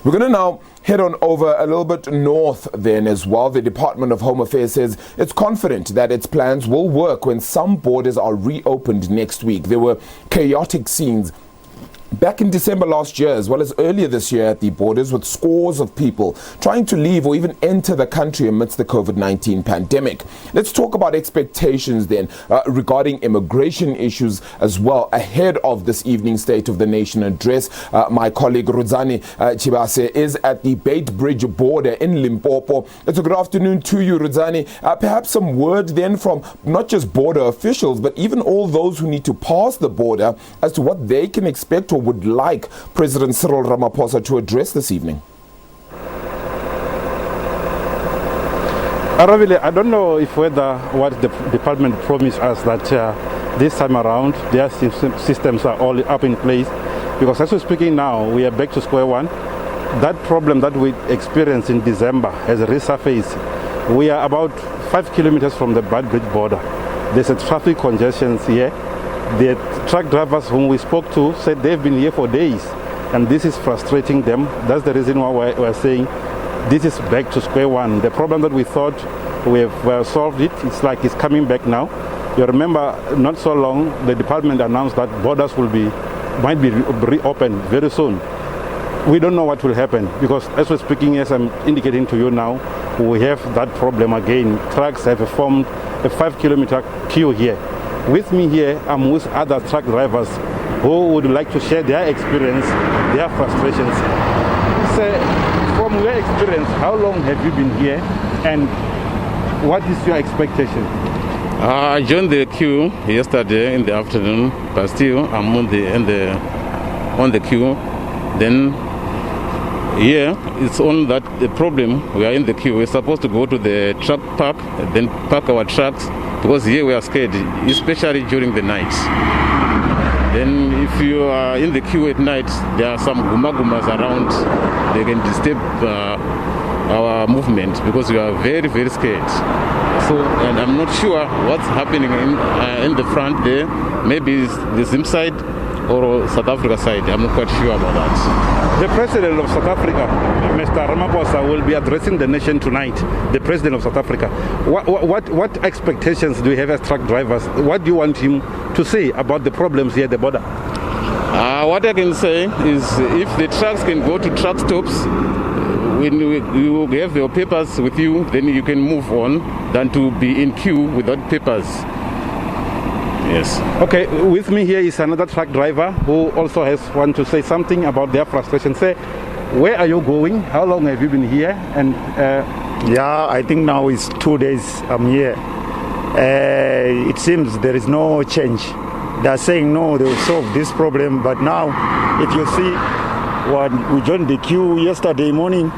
We're going to now head on over a little bit north then as well. The Department of Home Affairs says it's confident that its plans will work when some borders are reopened next week. There were chaotic scenes back in December last year, as well as earlier this year at the borders, with scores of people trying to leave or even enter the country amidst the COVID-19 pandemic. Let's talk about expectations then regarding immigration issues as well ahead of this evening's State of the Nation address. My colleague Rudzani Tshivhase is at the Beitbridge border in Limpopo. It's a good afternoon to you, Rudzani. Perhaps some word then from not just border officials, but even all those who need to pass the border as to what they can expect or would like President Cyril Ramaphosa to address this evening. I don't know if whether what the department promised us that this time around their systems are all up in place, because as we're speaking now, we are back to square one. That problem that we experienced in December has resurfaced. We are about 5 kilometers from the Beitbridge border. There's a traffic congestion here. The truck drivers whom we spoke to said they've been here for days, and this is frustrating them. That's the reason why we're saying this is back to square one. The problem that we thought we've solved it's like it's coming back now. You remember, not so long, the department announced that borders might be reopened very soon. We don't know what will happen, because as we're speaking, as I'm indicating to you now, we have that problem again. Trucks have formed a 5-kilometer queue here. With me here, I'm with other truck drivers who would like to share their experience, their frustrations. So, from your experience, how long have you been here, and what is your expectation? I joined the queue yesterday in the afternoon, but still I'm on the queue. Then here it's on that the problem. We are in the queue. We're supposed to go to the truck park, then park our trucks, because here we are scared, especially during the night. Then if you are in the queue at night, there are some gumagumas around. They can disturb our movement, because we are very, very scared. So, and I'm not sure what's happening in the front there. Maybe it's the Zim side or South Africa side. I'm not quite sure about that. The President of South Africa, Mr. Ramaphosa, will be addressing the nation tonight, the President of South Africa. What expectations do you have as truck drivers? What do you want him to say about the problems here at the border? What I can say is, if the trucks can go to truck stops, when you have your papers with you, then you can move on, than to be in queue without papers. Yes. Okay, with me here is another truck driver who also want to say something about their frustration. Say, where are you going? How long have you been here? And yeah, I think now it's 2 days I'm here. It seems there is no change. They're saying no, they will solve this problem. But now, if you see, we joined the queue yesterday morning,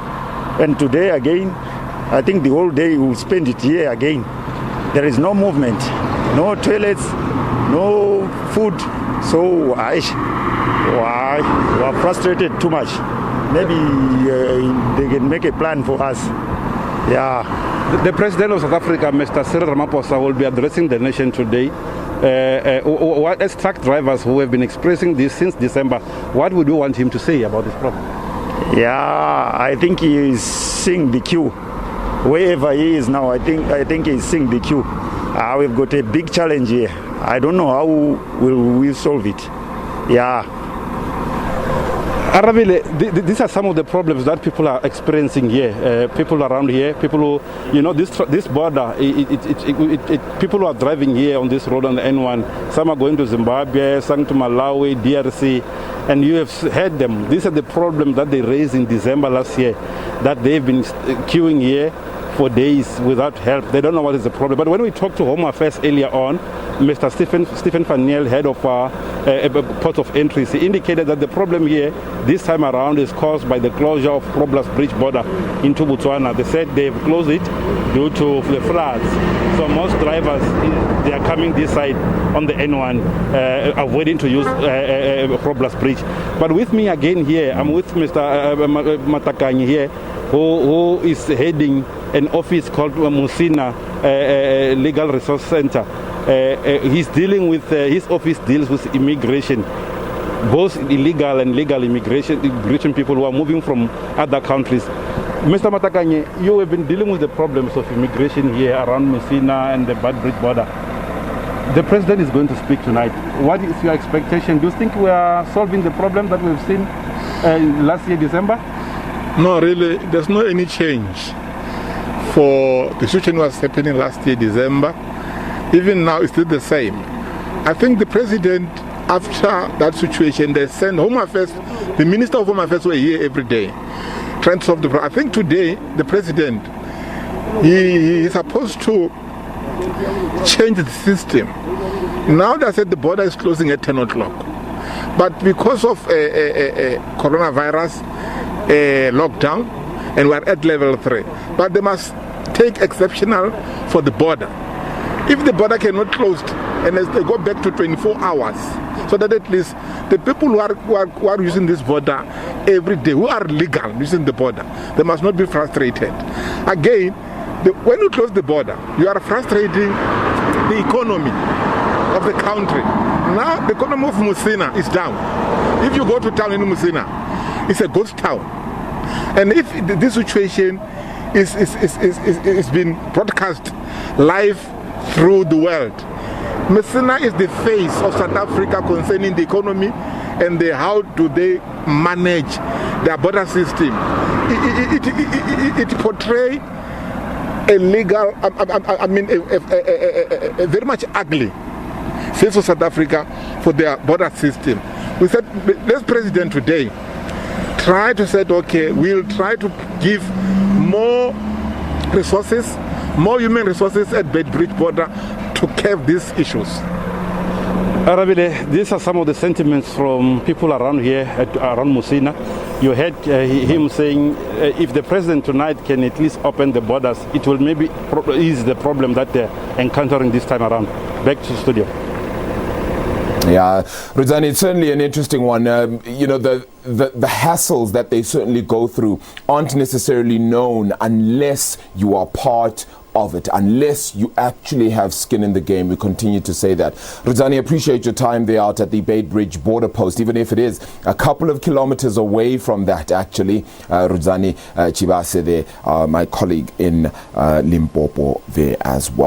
and today again, I think the whole day we'll spend it here again. There is no movement, no toilets, no food. So we are frustrated too much. Maybe they can make a plan for us. Yeah. The President of South Africa, Mr. Cyril Ramaphosa, will be addressing the nation today. As truck drivers who have been expressing this since December, what would you want him to say about this problem? Yeah, I think he is seeing the queue. Wherever he is now, I think he's seeing the queue. We've got a big challenge here. I don't know how will we solve it. Yeah. Arabile, these are some of the problems that people are experiencing here. People around here, people who, this border, people who are driving here on this road on the N1, some are going to Zimbabwe, some to Malawi, DRC, and you have heard them. These are the problems that they raised in December last year, that they've been queuing here for days without help. They don't know what is the problem. But when we talked to Home Affairs earlier on, Mr. Stephen Van Niel, head of Port of Entries, he indicated that the problem here this time around is caused by the closure of Beitbridge border into Botswana. They said they've closed it due to the floods. So most drivers, they are coming this side on the N1, avoiding to use Beitbridge. But with me again here, I'm with Mr. Matakanyi here, who is heading an office called Musina Legal Resource Center. He's dealing with his office deals with immigration. both illegal and legal immigration people who are moving from other countries. Mr. Matakanye, you have been dealing with the problems of immigration here around Messina and the Beitbridge border. The president is going to speak tonight. What is your expectation? Do you think we are solving the problem that we've seen last year, December? No, really, there's no any change for the situation was happening last year, December. Even now, it's still the same. I think the president, after that situation, they sent Home Affairs, the Minister of Home Affairs were here every day trying to solve the problem. I think today, the president, he is supposed to change the system. Now they said the border is closing at 10 o'clock. But because of coronavirus lockdown, and we're at level 3. But they must take exceptional for the border. If the border cannot close, and as they go back to 24 hours, so that at least the people who are using this border every day, who are legal using the border, they must not be frustrated. Again, when you close the border, you are frustrating the economy of the country. Now the economy of Messina is down. If you go to town in Messina, it's a ghost town. And if this situation is being broadcast live through the world, Messina is the face of South Africa concerning the economy and how do they manage their border system. It portrays a legal, a very much ugly face of South Africa for their border system. We said, this president today try to say, okay, we'll try to give more resources, more human resources at Beitbridge border to curb these issues. Arabile, these are some of the sentiments from people around here, around Messina. You heard him saying if the president tonight can at least open the borders, it will maybe ease the problem that they're encountering this time around. Back to the studio. Yeah, Rudzani, it's certainly an interesting one. You know, the hassles that they certainly go through aren't necessarily known unless you are part of it, unless you actually have skin in the game. We continue to say that. Rudzani, appreciate your time there out at the Beitbridge border post, even if it is a couple of kilometers away from that, actually. Rudzani Tshivhase there, my colleague in Limpopo there as well.